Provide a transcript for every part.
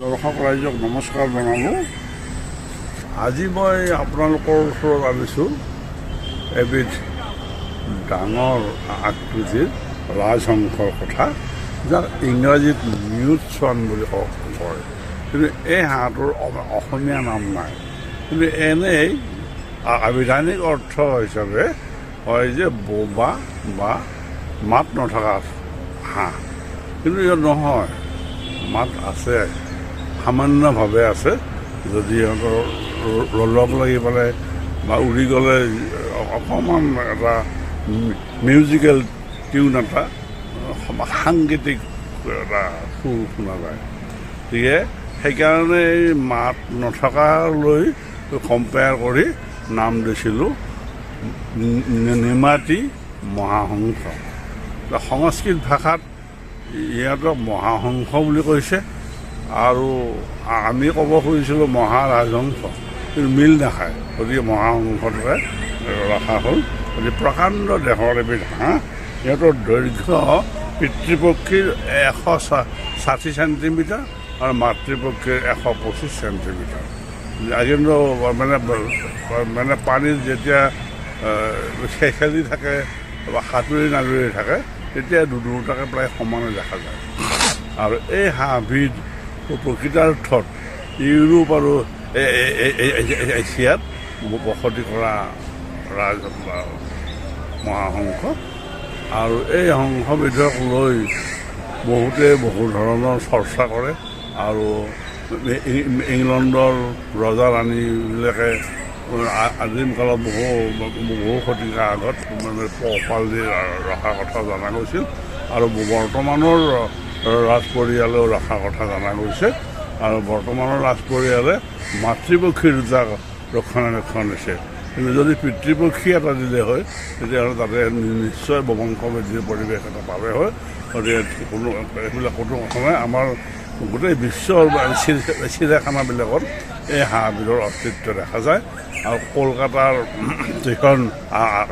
দৰ্শক ৰাইজক নমস্কাৰ জনালোঁ। আজি মই আপোনালোকৰ ওচৰত আনিছোঁ এবিধ ডাঙৰ আকৃতিৰ ৰাজহংসৰ কথা, যাক ইংৰাজীত মিউট চোৱান বুলি কয়। কিন্তু এই হাঁহটোৰ অসমীয়া নাম নাই, কিন্তু এনেই আবিধানিক অৰ্থ হিচাপে হয় যে বোবা বা মাত নথকা হাঁহ। কিন্তু ইয়াত নহয়, মাত আছে, সামান্যভাৱে আছে। যদি সিহঁতৰ লগ লাগি পেলাই বা উৰি গ'লে অকণমান এটা মিউজিকেল টিউন এটা, সাংগীতিক এটা সুৰ শুনা যায়। গতিকে সেইকাৰণে এই মাত নথকালৈ কম্পেয়াৰ কৰি নাম দিছিলোঁ নিমাতী মহাহংস। সংস্কৃত ভাষাত ইহঁতক মহাহংস বুলি কৈছে, আৰু আমি ক'ব খুজিছিলোঁ মহাৰাজহংস, কিন্তু মিল নাখায়। গতিকে মহাহংসটোকে ৰখা হ'ল। গতিকে প্ৰকাণ্ড দেহৰ এবিধ হাঁহ। সিহঁতৰ দৈৰ্ঘ্য পিতৃপক্ষীৰ 160 চেণ্টিমিটাৰ আৰু মাতৃপক্ষীৰ 125 চেণ্টিমিটাৰ। কিন্তু মানে পানীত যেতিয়া খেলি থাকে বা সাঁতুৰি নাদুৰি থাকে, তেতিয়া দুটাকে প্ৰায় সমানে দেখা যায়। আৰু এই হাঁহবিধ প্ৰকৃতাৰ্থত ইউৰোপ আৰু এছিয়াত বসতি কৰা মহাহংস। আৰু এই হংসবিধক লৈ বহুতে বহু ধৰণৰ চৰ্চা কৰে। আৰু ইংলেণ্ডৰ ৰজা ৰাণীবিলাকে আদিম কালত বহু শতিকা আগত পোহপাল দি ৰখাৰ কথা জনা গৈছিল, আৰু বৰ্তমানৰ ৰাজ পৰিয়ালেও ৰখাৰ কথা জনা গৈছে। আৰু বৰ্তমানৰ ৰাজ পৰিয়ালে মাতৃপক্ষী দুটাক ৰক্ষণাবেক্ষণ দিছে, কিন্তু যদি পিতৃপক্ষী এটা দিলে হয় তেতিয়াহ'লে তাতে নিশ্চয় বংশ বৃদ্ধিৰ পৰিৱেশ এটা পালে হয়। গতিকে এইবিলাক কোনো কথা নাই। আমাৰ গোটেই বিশ্বৰ চিৰিয়াখানাবিলাকত এই হাঁহবিধৰ অস্তিত্ব দেখা যায়। আৰু কলকাতাৰ যিখন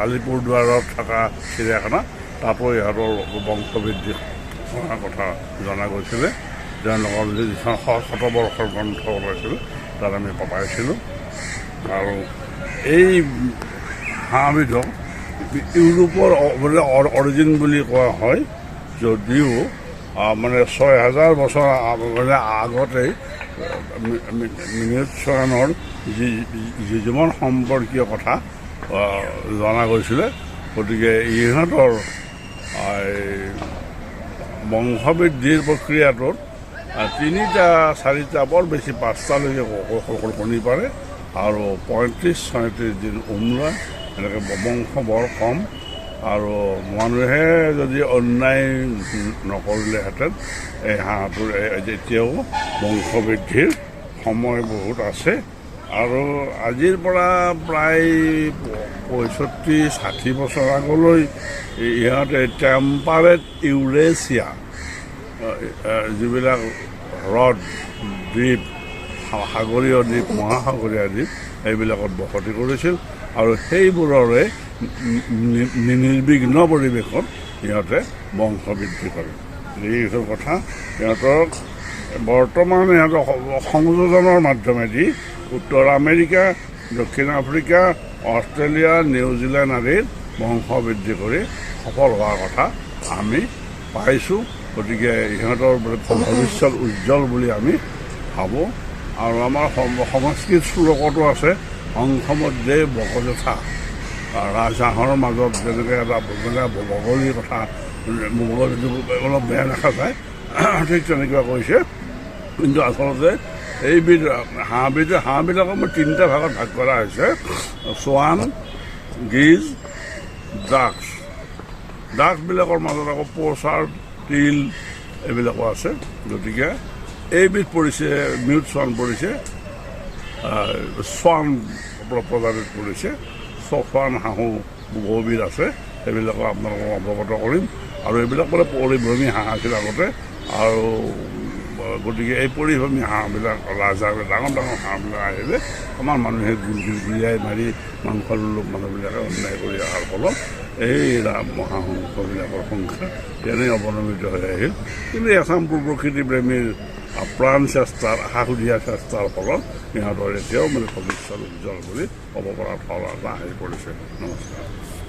আলিপুৰদুৱাৰত থকা চিৰিয়াখানা, তাতো ইহঁতৰ বংশবৃদ্ধি হোৱাৰ কথা জনা গৈছিলে। তেওঁলোকৰ যিখন শতবৰ্ষৰ গ্ৰন্থ ওলাইছিল তাত আমি পাইছিলোঁ। আৰু এই হাঁহবিধক ইউৰোপৰ অৰিজিন বুলি কোৱা হয়, যদিও 6000 বছৰ আগতেই মিউট চোৱানৰ যিমান সম্পৰ্কীয় কথা জনা গৈছিলে। গতিকে ইহঁতৰ বংশবৃদ্ধিৰ প্ৰক্ৰিয়াটোত 3-4টা বৰ বেছি 5টালৈকে কণী পাৰে, আৰু 35-36 দিন উমলায়। এনেকৈ বংশ বৰ কম। আৰু মানুহে যদি অন্যায় নকৰিলেহেঁতেন এই হাঁহটোৰ এতিয়াও বংশবৃদ্ধিৰ সময় বহুত আছে। আৰু আজিৰ পৰা প্ৰায় 65-60 বছৰ আগলৈ ইহঁতে টেম্পাৰেট ইউৰেছিয়া, যিবিলাক হ্ৰদ দ্বীপ, সাগৰীয় দ্বীপ, মহাসাগৰীয় দ্বীপ, এইবিলাকত বসতি কৰিছিল। আৰু সেইবোৰৰে নিৰ্বিঘ্ন পৰিৱেশত সিহঁতে বংশবৃদ্ধি কৰে। এইটো কথা। সিহঁতক বৰ্তমান সিহঁতক সংযোজনৰ মাধ্যমেদি উত্তৰ আমেৰিকা, দক্ষিণ আফ্ৰিকা, অষ্ট্ৰেলিয়া, নিউজিলেণ্ড আদিত বংশবৃদ্ধি কৰি সফল হোৱাৰ কথা আমি পাইছোঁ। গতিকে ইহঁতৰ ভৱিষ্যত উজ্জ্বল বুলি আমি ভাবোঁ। আৰু আমাৰ সংস্কৃত শ্লোকতো আছে, হংস মধ্যে বকযথা। ৰাজহাঁহৰ মাজত যেনেকৈ এটা বগলীৰ কথা, বগলীটো অলপ বেয়া দেখা যায়, ঠিক তেনেকুৱা কৈছে। কিন্তু আচলতে এইবিধ হাঁহবিলাকক মই 3টা ভাগত ভাগ কৰা হৈছে: চোৱান, গিজ, ডাক্স। ডাক্সবিলাকৰ মাজত আকৌ পচাৰ, তিল এইবিলাকো আছে। গতিকে এইবিধ পৰিছে মিউট চোৱান, পৰিছে চোৱান প্ৰজাতিত পৰিছে। চোৱান হাঁহো বহুবিধ আছে, সেইবিলাকো আপোনালোকক অৱগত কৰিম। আৰু এইবিলাক পৰিভ্ৰমী হাঁহ আছিল আগতে। আৰু গতিকে এই পৰিভ্ৰমী হাঁহবিলাক, ৰাজহাঁহ, ডাঙৰ ডাঙৰ হাঁহবিলাক আহিলে আমাৰ মানুহে গুলিয়াই মাৰি মাংস লোক মানুহবিলাকে অন্যায় কৰি অহাৰ ফলত এই মহাহংসবিলাকৰ সংখ্যা তেনেই অৱনমিত হৈ আহিল। কিন্তু এচাম প্ৰকৃতিপ্ৰেমীৰ আপ্ৰাণ চেষ্টাৰ সাহসীয়া চেষ্টাৰ ফলত ইহঁতৰ এতিয়াও মানে ভৱিষ্যত উজ্জ্বল বুলি ক'ব পৰা ফল এটা আহি পৰিছে। নমস্কাৰ।